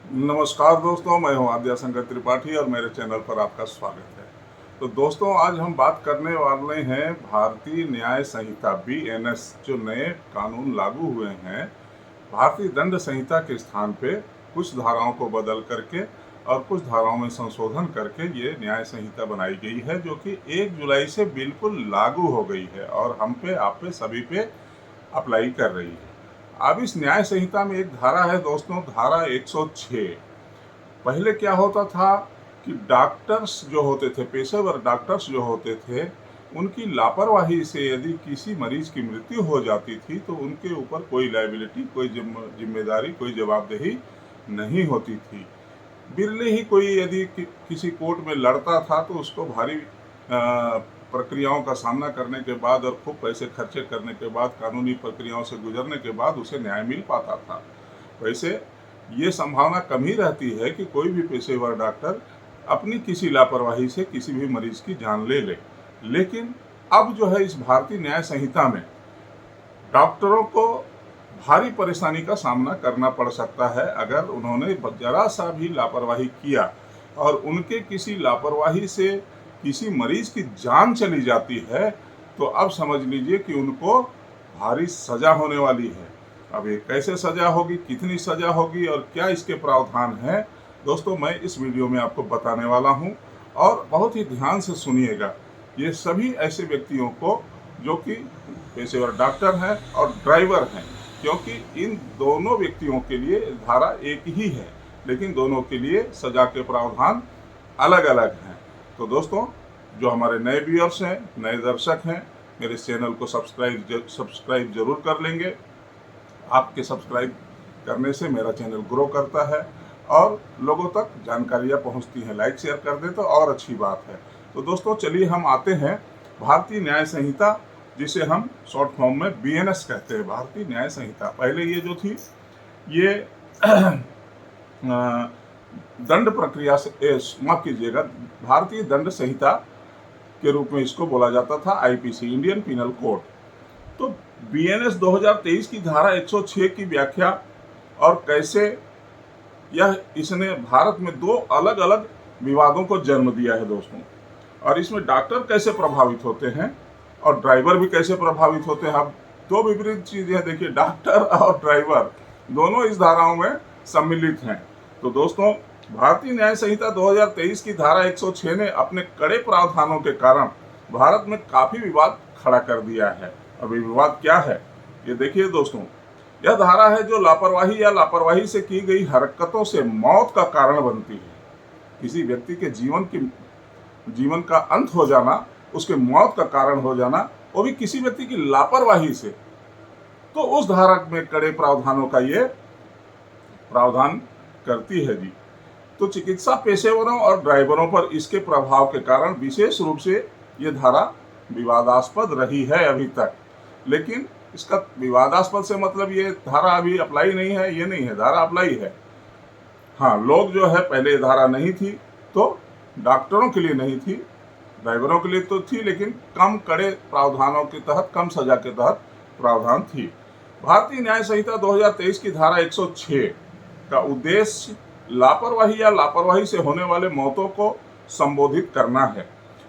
नमस्कार दोस्तों, मैं हूं आद्या शंकर त्रिपाठी और मेरे चैनल पर आपका स्वागत है। तो दोस्तों, आज हम बात करने वाले हैं भारतीय न्याय संहिता बीएनएस जो नए कानून लागू हुए हैं। भारतीय दंड संहिता के स्थान पे कुछ धाराओं को बदल करके और कुछ धाराओं में संशोधन करके ये न्याय संहिता बनाई गई है, जो कि 1 जुलाई से बिल्कुल लागू हो गई है और हम पे, आप पे, सभी पे अप्लाई कर रही है। अब इस न्याय संहिता में एक धारा है दोस्तों, धारा 106। पहले क्या होता था कि डॉक्टर्स जो होते थे, पेशेवर डॉक्टर्स जो होते थे, उनकी लापरवाही से यदि किसी मरीज की मृत्यु हो जाती थी तो उनके ऊपर कोई लायबिलिटी, कोई जिम्मेदारी, कोई जवाबदेही नहीं होती थी। बिरले ही कोई यदि किसी कोर्ट में लड़ता था तो उसको भारी प्रक्रियाओं का सामना करने के बाद और खूब पैसे खर्चे करने के बाद, कानूनी प्रक्रियाओं से गुजरने के बाद उसे न्याय मिल पाता था। वैसे ये संभावना कम ही रहती है कि कोई भी पेशेवर डॉक्टर अपनी किसी लापरवाही से किसी भी मरीज की जान ले ले। लेकिन अब जो है, इस भारतीय न्याय संहिता में डॉक्टरों को भारी परेशानी का सामना करना पड़ सकता है अगर उन्होंने जरा सा भी लापरवाही किया और उनके किसी लापरवाही से किसी मरीज की जान चली जाती है, तो अब समझ लीजिए कि उनको भारी सजा होने वाली है। अब ये कैसे सजा होगी, कितनी सजा होगी और क्या इसके प्रावधान हैं, दोस्तों मैं इस वीडियो में आपको बताने वाला हूँ। और बहुत ही ध्यान से सुनिएगा। ये सभी ऐसे व्यक्तियों को जो कि पेशेवर डॉक्टर हैं और ड्राइवर हैं, क्योंकि इन दोनों व्यक्तियों के लिए धारा एक ही है, लेकिन दोनों के लिए सजा के प्रावधान अलग अलग हैं। तो दोस्तों, जो हमारे नए व्यूअर्स हैं, नए दर्शक हैं, मेरे चैनल को सब्सक्राइब जरूर कर लेंगे। आपके सब्सक्राइब करने से मेरा चैनल ग्रो करता है और लोगों तक जानकारियाँ पहुंचती हैं। लाइक शेयर कर दें तो और अच्छी बात है। तो दोस्तों, चलिए हम आते हैं भारतीय न्याय संहिता, जिसे हम शॉर्ट फॉर्म में बीएनएस कहते हैं, भारतीय न्याय संहिता। पहले ये जो थी, ये दंड प्रक्रिया से, माफ कीजिएगा, भारतीय दंड संहिता के रूप में इसको बोला जाता था, आईपीसी, इंडियन पिनल कोड। तो बीएनएस 2023 की धारा 106 की व्याख्या और कैसे इसने भारत में 2 अलग अलग विवादों को जन्म दिया है दोस्तों। और इसमें डॉक्टर कैसे प्रभावित होते हैं और ड्राइवर भी कैसे प्रभावित होते हैं। अब 2 विपरीत चीजें, देखिए, डॉक्टर और ड्राइवर दोनों इस धाराओं में सम्मिलित हैं। तो दोस्तों, भारतीय न्याय संहिता 2023 की धारा 106 ने अपने कड़े प्रावधानों के कारण भारत में काफी विवाद खड़ा कर दिया है। अब ये विवाद क्या है, ये देखिए दोस्तों। यह धारा है जो लापरवाही या लापरवाही से की गई हरकतों से मौत का कारण बनती है। किसी व्यक्ति के जीवन का अंत हो जाना, उसके मौत का कारण हो जाना, वो भी किसी व्यक्ति की लापरवाही से, तो उस धारा में कड़े प्रावधानों का ये प्रावधान करती है जी। तो चिकित्सा पेशेवरों और ड्राइवरों पर इसके प्रभाव के कारण विशेष रूप से ये धारा विवादास्पद रही है अभी तक। लेकिन इसका विवादास्पद से मतलब ये धारा अभी अप्लाई नहीं है, ये नहीं है, धारा अप्लाई है। हाँ, लोग जो है, पहले ये धारा नहीं थी, तो डॉक्टरों के लिए नहीं थी, ड्राइवरों के लिए तो थी, लेकिन कम कड़े प्रावधानों के तहत, कम सजा के तहत प्रावधान थी। भारतीय न्याय संहिता 2023 की धारा 106 का उद्देश्य लापरवाही या लापरवाही से होने वाले मौतों को संबोधित करना है,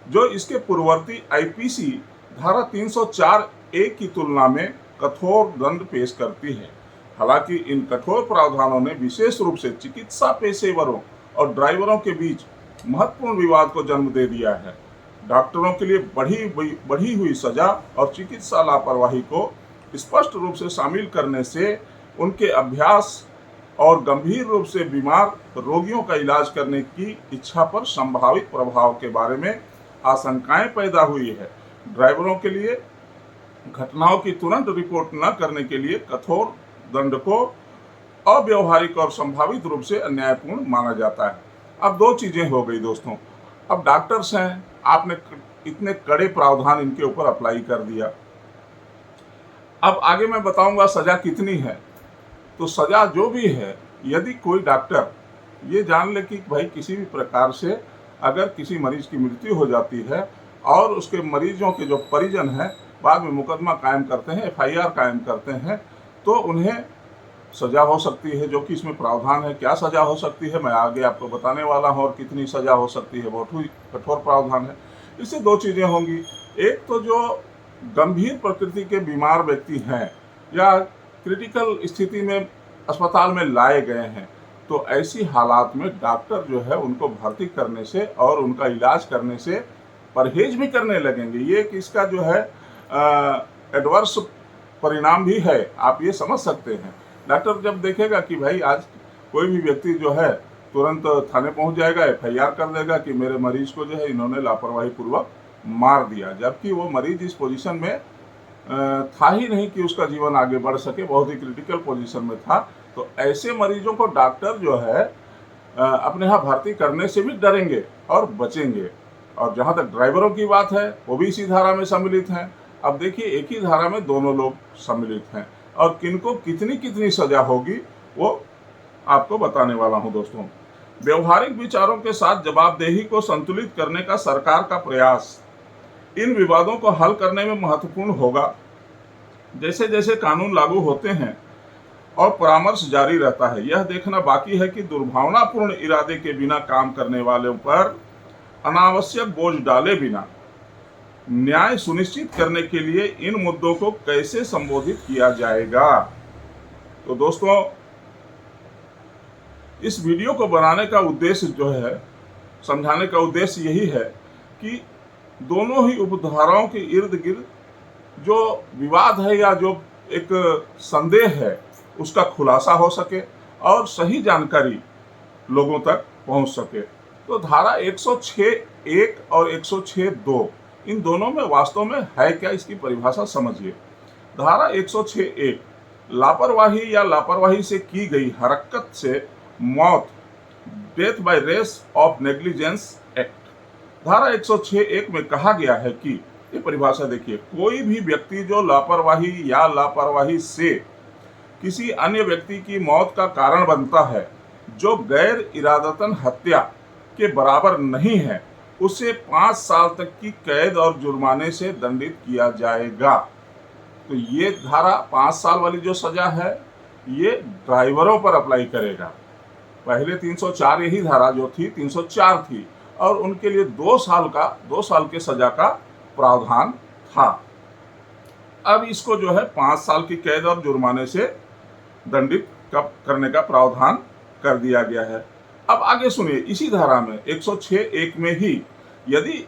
जो इसके पूर्ववर्ती आईपीसी धारा 304 ए की तुलना में कठोर दंड पेश करती है। हालांकि इन कठोर प्रावधानों ने विशेष रूप से चिकित्सा पेशेवरों और ड्राइवरों के बीच महत्वपूर्ण विवाद को जन्म दे दिया है। डॉक्टरों के लिए बढ़ी हुई सजा और चिकित्सा लापरवाही को स्पष्ट रूप से शामिल करने से उनके अभ्यास और गंभीर रूप से बीमार रोगियों का इलाज करने की इच्छा पर संभावित प्रभाव के बारे में आशंकाएं पैदा हुई है। ड्राइवरों के लिए घटनाओं की तुरंत रिपोर्ट न करने के लिए कठोर दंड को अव्यवहारिक और संभावित रूप से अन्यायपूर्ण माना जाता है। अब 2 चीजें हो गई दोस्तों। अब डॉक्टर्स हैं, आपने इतने कड़े प्रावधान इनके ऊपर अप्लाई कर दिया। अब आगे मैं बताऊंगा सजा कितनी है। तो सजा जो भी है, यदि कोई डॉक्टर ये जान ले कि भाई किसी भी प्रकार से अगर किसी मरीज की मृत्यु हो जाती है और उसके मरीजों के जो परिजन हैं बाद में मुकदमा कायम करते हैं, एफआईआर कायम करते हैं, तो उन्हें सजा हो सकती है, जो कि इसमें प्रावधान है। क्या सजा हो सकती है मैं आगे आपको बताने वाला हूँ, और कितनी सजा हो सकती है, बहुत ही कठोर प्रावधान है। इससे दो चीज़ें होंगी। एक तो जो गंभीर प्रकृति के बीमार व्यक्ति हैं या क्रिटिकल स्थिति में अस्पताल में लाए गए हैं, तो ऐसी हालात में डॉक्टर जो है उनको भर्ती करने से और उनका इलाज करने से परहेज भी करने लगेंगे। ये कि इसका जो है एडवर्स परिणाम भी है, आप ये समझ सकते हैं। डॉक्टर जब देखेगा कि भाई आज कोई भी व्यक्ति जो है तुरंत थाने पहुंच जाएगा, एफआईआर कर देगा कि मेरे मरीज को जो है इन्होंने लापरवाही पूर्वक मार दिया, जबकि वो मरीज इस पोजीशन में था ही नहीं कि उसका जीवन आगे बढ़ सके, बहुत ही क्रिटिकल पोजीशन में था। तो ऐसे मरीजों को डॉक्टर जो है अपने यहाँ भर्ती करने से भी डरेंगे और बचेंगे। और जहाँ तक ड्राइवरों की बात है, वो भी इसी धारा में सम्मिलित हैं। अब देखिए, एक ही धारा में दोनों लोग सम्मिलित हैं, और किनको कितनी कितनी सजा होगी वो आपको बताने वाला हूं दोस्तों। व्यवहारिक विचारों के साथ जवाबदेही को संतुलित करने का सरकार का प्रयास इन विवादों को हल करने में महत्वपूर्ण होगा। जैसे जैसे कानून लागू होते हैं और परामर्श जारी रहता है, यह देखना बाकी है कि दुर्भावनापूर्ण इरादे के बिना काम करने वालों पर अनावश्यक बोझ डाले बिना न्याय सुनिश्चित करने के लिए इन मुद्दों को कैसे संबोधित किया जाएगा। तो दोस्तों, इस वीडियो को बनाने का उद्देश्य जो है, समझाने का उद्देश्य यही है कि दोनों ही उपधाराओं के इर्द गिर्द जो विवाद है या जो एक संदेह है, उसका खुलासा हो सके और सही जानकारी लोगों तक पहुंच सके। तो धारा 106(1) और 106(2) इन दोनों में वास्तव में है क्या, इसकी परिभाषा समझिए। धारा 106(1) लापरवाही या लापरवाही से की गई हरकत से मौत, death by race of negligence act. धारा 106(1) में कहा गया है कि, ये परिभाषा देखिए, कोई भी व्यक्ति जो लापरवाही या लापरवाही से किसी अन्य व्यक्ति की मौत का कारण बनता है, जो गैर इरादतन हत्या के बराबर नहीं है, उसे 5 साल तक की कैद और जुर्माने से दंडित किया जाएगा। तो ये धारा 5 साल वाली जो सजा है, ये ड्राइवरों पर अप्लाई करेगा। पहले 304 यही धारा जो थी 304 थी, और उनके लिए 2 साल के सजा का प्रावधान था। अब इसको जो है 5 साल की कैद और जुर्माने से दंडित करने का प्रावधान कर दिया गया है। अब आगे सुनिए, इसी धारा में 106(1) में ही यदि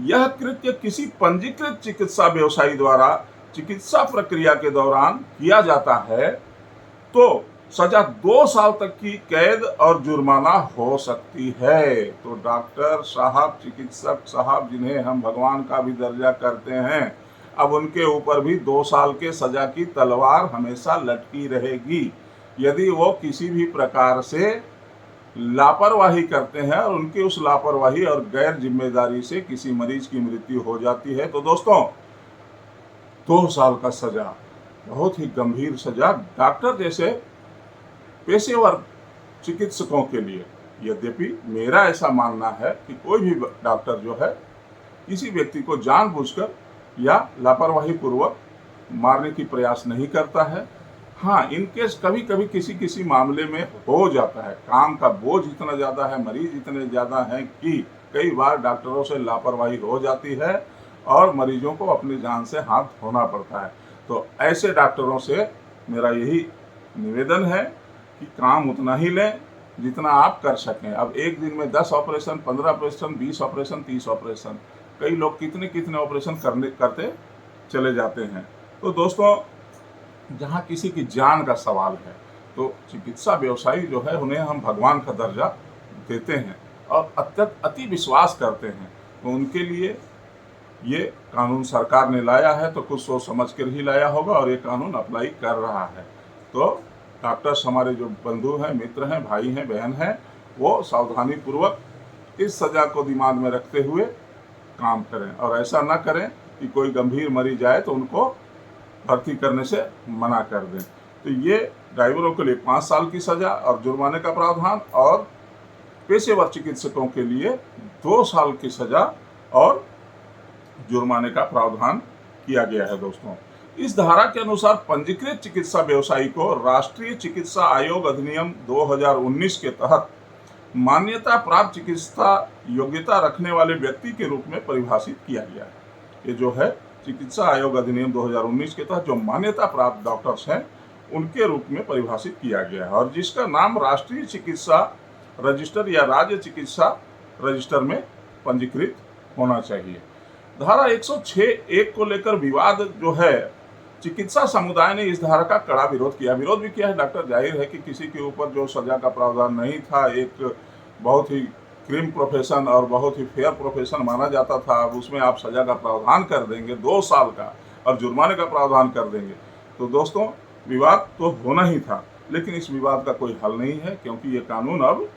यह कृत्य किसी पंजीकृत चिकित्सा व्यवसायी द्वारा चिकित्सा प्रक्रिया के दौरान किया जाता है, तो सजा 2 साल तक की कैद और जुर्माना हो सकती है। तो डॉक्टर साहब, चिकित्सक साहब, जिन्हें हम भगवान का भी दर्जा करते हैं, अब उनके ऊपर भी 2 साल के सजा की तलवार हमेशा लटकी रहेगी यदि वो किसी भी प्रकार से लापरवाही करते हैं और उनकी उस लापरवाही और गैर जिम्मेदारी से किसी मरीज की मृत्यु हो जाती है। तो दोस्तों, 2 साल का सजा, बहुत ही गंभीर सजा डॉक्टर जैसे पेशेवर चिकित्सकों के लिए। यद्यपि मेरा ऐसा मानना है कि कोई भी डॉक्टर जो है किसी व्यक्ति को जानबूझकर या लापरवाही पूर्वक मारने की प्रयास नहीं करता है। हाँ, इनकेस कभी कभी किसी मामले में हो जाता है, काम का बोझ इतना ज़्यादा है, मरीज इतने ज़्यादा हैं कि कई बार डॉक्टरों से लापरवाही हो जाती है और मरीजों को अपनी जान से हाथ धोना पड़ता है। तो ऐसे डॉक्टरों से मेरा यही निवेदन है कि काम उतना ही लें जितना आप कर सकें। अब एक दिन में 10 ऑपरेशन, 15 ऑपरेशन, 20 ऑपरेशन, 30 ऑपरेशन, कई लोग कितने ऑपरेशन करते चले जाते हैं। तो दोस्तों, जहाँ किसी की जान का सवाल है, तो चिकित्सा व्यवसायी जो है उन्हें हम भगवान का दर्जा देते हैं और अति विश्वास करते हैं। तो उनके लिए ये कानून सरकार ने लाया है, तो कुछ सोच समझ कर ही लाया होगा और ये कानून अप्लाई कर रहा है। तो डॉक्टर्स, हमारे जो बंधु हैं, मित्र हैं, भाई हैं, बहन हैं, वो सावधानी पूर्वक इस सज़ा को दिमाग में रखते हुए काम करें और ऐसा ना करें कि कोई गंभीर मरीज आए तो उनको भर्ती करने से मना कर दें। तो ये ड्राइवरों के लिए 5 साल की सज़ा और जुर्माने का प्रावधान, और पेशेवर चिकित्सकों के लिए 2 साल की सज़ा और जुर्माने का प्रावधान किया गया है। दोस्तों, इस धारा के अनुसार पंजीकृत चिकित्सा व्यवसायी को राष्ट्रीय चिकित्सा आयोग अधिनियम 2019 के तहत मान्यता प्राप्त चिकित्सा योग्यता रखने वाले व्यक्ति के रूप में परिभाषित किया गया है। ये जो है चिकित्सा आयोग अधिनियम 2019 के तहत जो मान्यता प्राप्त डॉक्टर्स हैं उनके रूप में परिभाषित किया गया है, और जिसका नाम राष्ट्रीय चिकित्सा रजिस्टर या राज्य चिकित्सा रजिस्टर में पंजीकृत होना चाहिए। धारा 106(1) को लेकर विवाद जो है, चिकित्सा समुदाय ने इस धारा का कड़ा विरोध किया भी किया है। डॉक्टर, जाहिर है कि किसी के ऊपर जो सजा का प्रावधान नहीं था, एक बहुत ही क्रीम प्रोफेशन और बहुत ही फेयर प्रोफेशन माना जाता था, अब उसमें आप सजा का प्रावधान कर देंगे 2 साल का और जुर्माने का प्रावधान कर देंगे, तो दोस्तों विवाद तो होना ही था। लेकिन इस विवाद का कोई हल नहीं है, क्योंकि ये कानून अब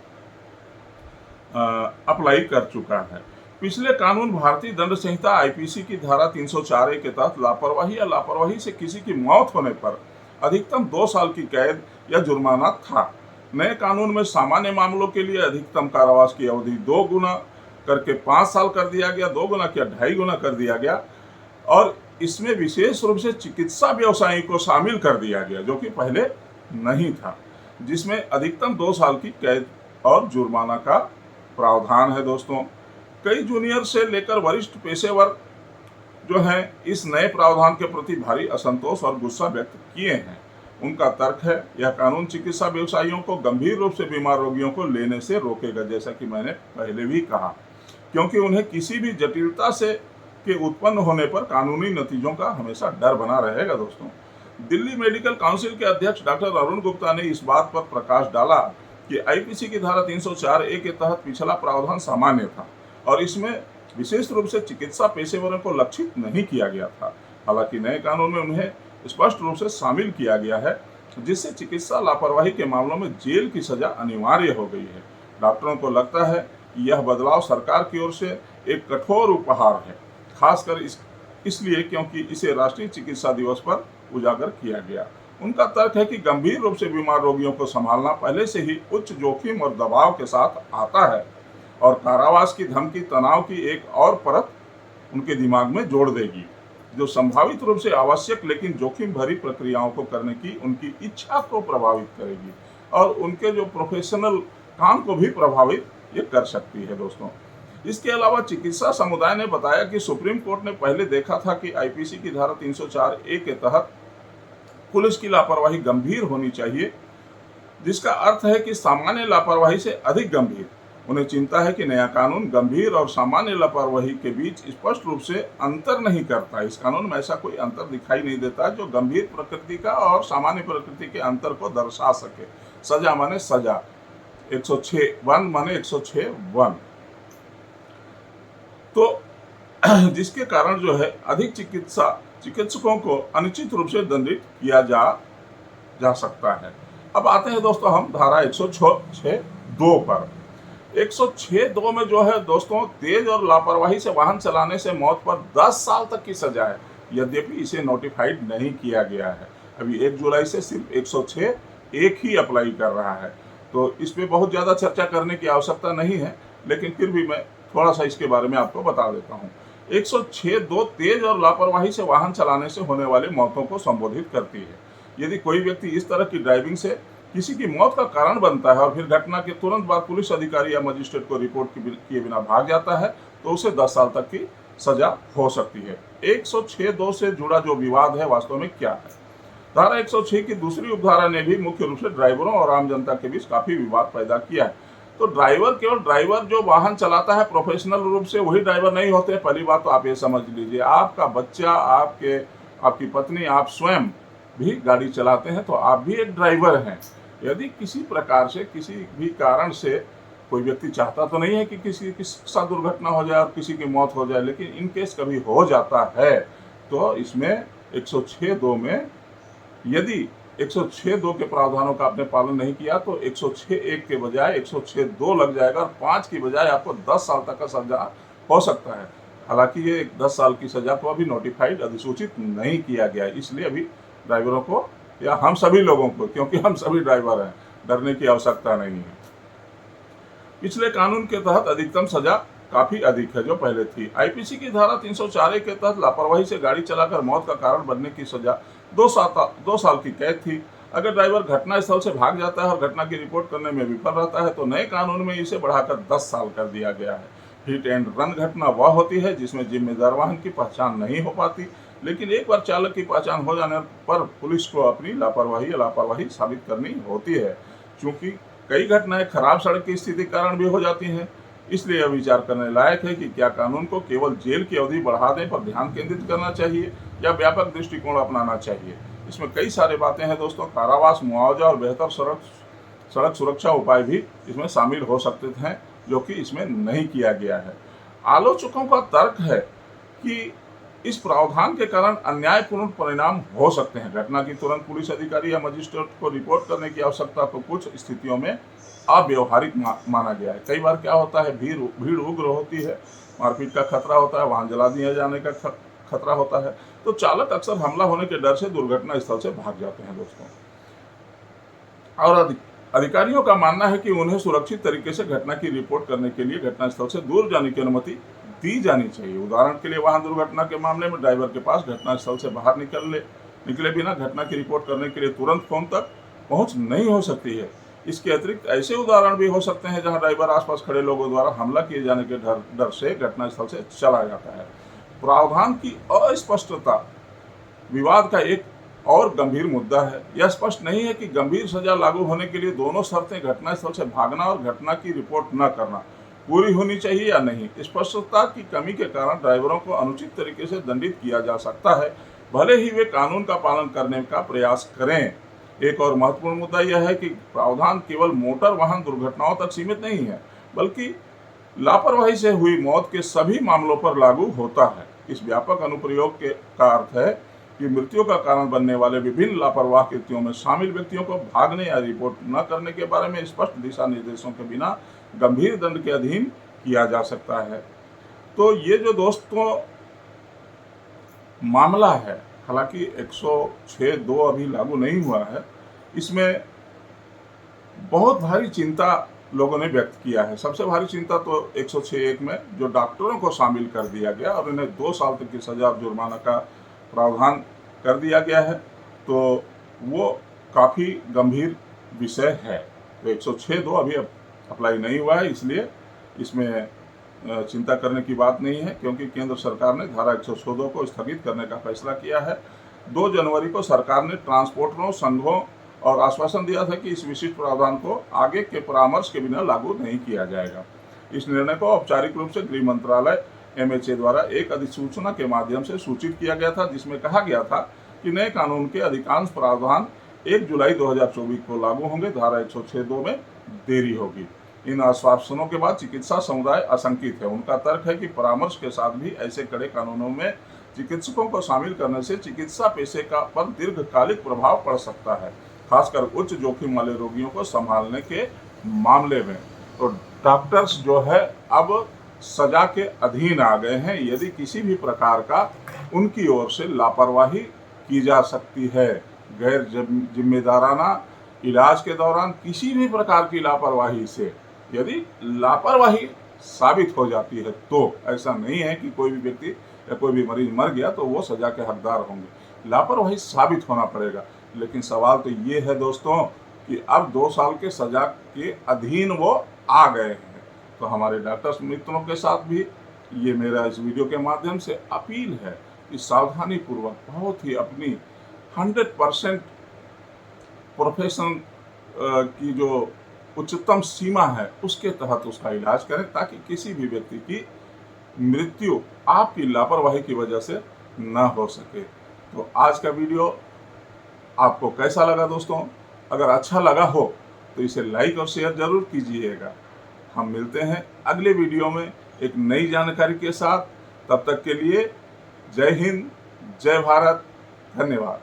अप्लाई कर चुका है। पिछले कानून भारतीय दंड संहिता आईपीसी की धारा 304(a) के तहत लापरवाही या लापरवाही से किसी की मौत होने पर अधिकतम 2 साल की कैद या जुर्माना था। नए कानून में सामान्य मामलों के लिए अधिकतम कारावास की अवधि 2 गुना करके 5 साल कर दिया गया, 2 गुना क्या 2.5 गुना कर दिया गया, और इसमें विशेष रूप से चिकित्सा व्यवसायी को शामिल कर दिया गया, जो कि पहले नहीं था, जिसमें अधिकतम 2 साल की कैद और जुर्माना का प्रावधान है। दोस्तों, कई जूनियर से लेकर वरिष्ठ पेशेवर जो हैं इस नए प्रावधान के प्रति भारी असंतोष और गुस्सा व्यक्त किए हैं। उनका तर्क है, यह कानून चिकित्सा व्यवसायियों को गंभीर रूप से बीमार रोगियों को लेने से रोकेगा, जैसा कि मैंने पहले भी कहा, क्योंकि उन्हें किसी भी जटिलता से के उत्पन्न होने पर कानूनी नतीजों का हमेशा डर बना रहेगा। दोस्तों, दिल्ली मेडिकल काउंसिल के अध्यक्ष डॉक्टर अरुण गुप्ता ने इस बात पर प्रकाश डाला कि आईपीसी की धारा 304(a) के तहत पिछला प्रावधान सामान्य था और इसमें विशेष रूप से चिकित्सा पेशेवरों को लक्षित नहीं किया गया था। हालांकि नए कानून में उन्हें स्पष्ट रूप से शामिल किया गया है, जिससे चिकित्सा लापरवाही के मामलों में जेल की सजा अनिवार्य हो गई है। डॉक्टरों को लगता है कि यह बदलाव सरकार की ओर से एक कठोर उपहार है, खासकर इसलिए क्योंकि इसे राष्ट्रीय चिकित्सा दिवस पर उजागर किया गया। उनका तर्क है कि गंभीर रूप से बीमार रोगियों को संभालना पहले से ही उच्च जोखिम और दबाव के साथ आता है, और कारावास की धमकी तनाव की एक और परत उनके दिमाग में जोड़ देगी, जो संभावित रूप से आवश्यक लेकिन जोखिम भरी प्रक्रियाओं को करने की उनकी इच्छा को प्रभावित करेगी और उनके जो प्रोफेशनल काम को भी प्रभावित ये कर सकती है। दोस्तों, इसके अलावा चिकित्सा समुदाय ने बताया कि सुप्रीम कोर्ट ने पहले देखा था कि आईपीसी की धारा 304(a) के तहत पुलिस की लापरवाही गंभीर होनी चाहिए, जिसका अर्थ है कि सामान्य लापरवाही से अधिक गंभीर। उन्हें चिंता है कि नया कानून गंभीर और सामान्य लापरवाही के बीच स्पष्ट रूप से अंतर नहीं करता। इस कानून में ऐसा कोई अंतर दिखाई नहीं देता जो गंभीर प्रकृति का और सामान्य प्रकृति के अंतर को दर्शा सके। सजा माने सजा, 106(1) माने 106(1), तो जिसके कारण जो है अधिक चिकित्सकों को अनुचित रूप से दंडित किया जा सकता है। अब आते हैं दोस्तों हम धारा 106(2) पर। 106(2) में जो है दोस्तों, तेज और लापरवाही से वाहन चलाने से मौत पर 10 साल तक की सजा है, यद्यपि इसे नोटिफाइड नहीं किया गया है। अभी 1 जुलाई से सिर्फ 106(1) ही अप्लाई कर रहा है, तो इस पर बहुत ज़्यादा चर्चा करने की आवश्यकता नहीं है, लेकिन फिर भी मैं थोड़ा सा इसके बारे में आपको बता देता हूँ। 106(2) तेज और लापरवाही से वाहन चलाने से होने वाली मौतों को संबोधित करती है। यदि कोई व्यक्ति इस तरह की ड्राइविंग से किसी की मौत का कारण बनता है और फिर घटना के तुरंत बाद पुलिस अधिकारी या मजिस्ट्रेट को रिपोर्ट किए बिना भाग जाता है, तो उसे 10 साल तक की सजा हो सकती है। 106(2) से जुड़ा जो विवाद है वास्तव में क्या है? धारा 106 की दूसरी उपधारा ने भी मुख्य रूप से ड्राइवरों और आम जनता के बीच काफी विवाद पैदा किया है। तो केवल ड्राइवर जो वाहन चलाता है प्रोफेशनल रूप से, वही ड्राइवर नहीं होते। पहली बात तो आप ये समझ लीजिए, आपका बच्चा, आपकी पत्नी, आप स्वयं भी गाड़ी चलाते हैं, तो आप भी एक ड्राइवर हैं। यदि किसी प्रकार से किसी भी कारण से कोई व्यक्ति चाहता तो नहीं है कि किसी के साथ दुर्घटना हो जाए और किसी की मौत हो जाए, लेकिन इन केस कभी हो जाता है तो इसमें 106(2) में यदि 106(2) के प्रावधानों का आपने पालन नहीं किया तो 106(1) के बजाय 106(2) लग जाएगा और 5 की बजाय आपको 10 साल तक का सजा हो सकता है। हालांकि ये 10 साल की सजा को अभी नोटिफाइड अधिसूचित नहीं किया गया है, इसलिए अभी ड्राइवरों को या हम सभी लोगों को, क्योंकि हम सभी ड्राइवर हैं, डरने की आवश्यकता नहीं है। पिछले कानून के तहत अधिकतम सजा काफी अधिक है जो पहले थी। आईपीसी की धारा 304 के तहत लापरवाही से गाड़ी चलाकर मौत का कारण बनने की सजा 2 साल की कैद थी। अगर ड्राइवर घटनास्थल से भाग जाता है और घटना की रिपोर्ट करने में विफल रहता है तो नए कानून में इसे बढ़ाकर 10 साल कर दिया गया है। हिट एंड रन घटना वह होती है जिसमें जिम्मेदार वाहन की पहचान नहीं हो पाती, लेकिन एक बार चालक की पहचान हो जाने पर पुलिस को अपनी लापरवाही साबित करनी होती है। चूंकि कई घटनाएं खराब सड़क की स्थिति के कारण भी हो जाती हैं, इसलिए यह विचार करने लायक है कि क्या कानून को केवल जेल की अवधि बढ़ाने पर ध्यान केंद्रित करना चाहिए या व्यापक दृष्टिकोण अपनाना चाहिए। इसमें कई सारे बातें हैं दोस्तों। कारावास, मुआवजा और बेहतर सड़क सुरक्षा उपाय भी इसमें शामिल हो सकते हैं, जो कि इसमें नहीं किया गया है। आलोचकों का तर्क है कि इस प्रावधान के कारण अन्यायपूर्ण परिणाम हो सकते हैं। घटना की तुरंत पुलिस अधिकारी या मजिस्ट्रेट को रिपोर्ट करने की आवश्यकता को कुछ स्थितियों में अव्यवहारिक माना गया है। कई बार क्या होता है, भीड़ उग्र होती है, मारपीट का खतरा होता है, वाहन जला दिए जाने का खतरा होता है, तो चालक अक्सर हमला होने के डर से दुर्घटना स्थल से भाग जाते हैं दोस्तों। और अधिकारियों का मानना है कि उन्हें सुरक्षित तरीके से घटना की रिपोर्ट करने के लिए घटनास्थल से दूर जाने की अनुमति दी जानी चाहिए। उदाहरण के लिए वाहन दुर्घटना के मामले में ड्राइवर के पास घटनास्थल से बाहर निकले बिना घटना की रिपोर्ट करने के लिए तुरंत फोन तक पहुंच नहीं हो सकती है। इसके अतिरिक्त ऐसे उदाहरण भी हो सकते हैं जहां ड्राइवर आसपास खड़े लोगों द्वारा हमला किए जाने के डर से घटनास्थल से चला जाता है। प्रावधान की अस्पष्टता विवाद का एक और गंभीर मुद्दा है। यह स्पष्ट नहीं है कि गंभीर सजा लागू होने के लिए दोनों शर्तें, घटनास्थल से भागना और घटना की रिपोर्ट न करना, पूरी होनी चाहिए या नहीं। स्पष्टता की कमी के कारण ड्राइवरों को अनुचित तरीके से दंडित किया जा सकता है, भले ही वे कानून का पालन करने का प्रयास करें। एक और महत्वपूर्ण मुद्दा यह है कि प्रावधान केवल मोटर वाहन दुर्घटनाओं तक सीमित नहीं है, बल्कि लापरवाही से हुई मौत के सभी मामलों पर लागू होता है। इस व्यापक अनुप्रयोग का अर्थ है कि मृत्यु का कारण बनने वाले विभिन्न लापरवाह कृत्यों में शामिल व्यक्तियों को भागने या रिपोर्ट न करने के बारे में स्पष्ट दिशा निर्देशों के बिना गंभीर दंड के अधीन किया जा सकता है। तो ये जो दोस्तों मामला है, हालांकि 106(2) अभी लागू नहीं हुआ है, इसमें बहुत भारी चिंता लोगों ने व्यक्त किया है। सबसे भारी चिंता तो 106(1) में जो डॉक्टरों को शामिल कर दिया गया और उन्हें 2 साल तक की सजा और जुर्माना का प्रावधान कर दिया गया है, तो वो काफ़ी गंभीर विषय है। तो 106(2) अभी अप्लाई नहीं हुआ है, इसलिए इसमें चिंता करने की बात नहीं है, क्योंकि केंद्र सरकार ने धारा 106(2) को स्थगित करने का फैसला किया है। 2 जनवरी को सरकार ने ट्रांसपोर्टरों, संघों और आश्वासन दिया था कि इस विशिष्ट प्रावधान को आगे के परामर्श के बिना लागू नहीं किया जाएगा। इस निर्णय को औपचारिक रूप से गृह मंत्रालय MHA द्वारा एक अधिसूचना के माध्यम से सूचित किया गया था, जिसमें कहा गया था कि नए कानून के अधिकांश प्रावधान 1 जुलाई 2024 को लागू होंगे। धारा 106(2) में देरी होगी। इन आश्वासनों के बाद चिकित्सा समुदाय आशंकित है। उनका तर्क है कि परामर्श के साथ भी ऐसे कड़े कानूनों में चिकित्सकों को शामिल करने से चिकित्सा पेशे का पर दीर्घकालिक प्रभाव पड़ सकता है, खासकर उच्च जोखिम वाले रोगियों को संभालने के मामले में। तो डॉक्टर्स जो है अब सजा के अधीन आ गए हैं यदि किसी भी प्रकार का उनकी ओर से लापरवाही की जा सकती है। गैर जिम्मेदाराना इलाज के दौरान किसी भी प्रकार की लापरवाही से यदि लापरवाही साबित हो जाती है, तो ऐसा नहीं है कि कोई भी व्यक्ति या कोई भी मरीज मर गया तो वो सजा के हकदार होंगे। लापरवाही साबित होना पड़ेगा। लेकिन सवाल तो ये है दोस्तों कि अब 2 साल के सजा के अधीन वो आ गए हैं। तो हमारे डॉक्टर्स मित्रों के साथ भी ये मेरा इस वीडियो के माध्यम से अपील है कि सावधानी पूर्वक, बहुत ही अपनी 100% प्रोफेशन की जो उच्चतम सीमा है उसके तहत उसका इलाज करें, ताकि किसी भी व्यक्ति की मृत्यु आपकी लापरवाही की वजह से न हो सके। तो आज का वीडियो आपको कैसा लगा दोस्तों? अगर अच्छा लगा हो तो इसे लाइक और शेयर जरूर कीजिएगा। हम मिलते हैं अगले वीडियो में एक नई जानकारी के साथ। तब तक के लिए जय हिंद, जय भारत, धन्यवाद।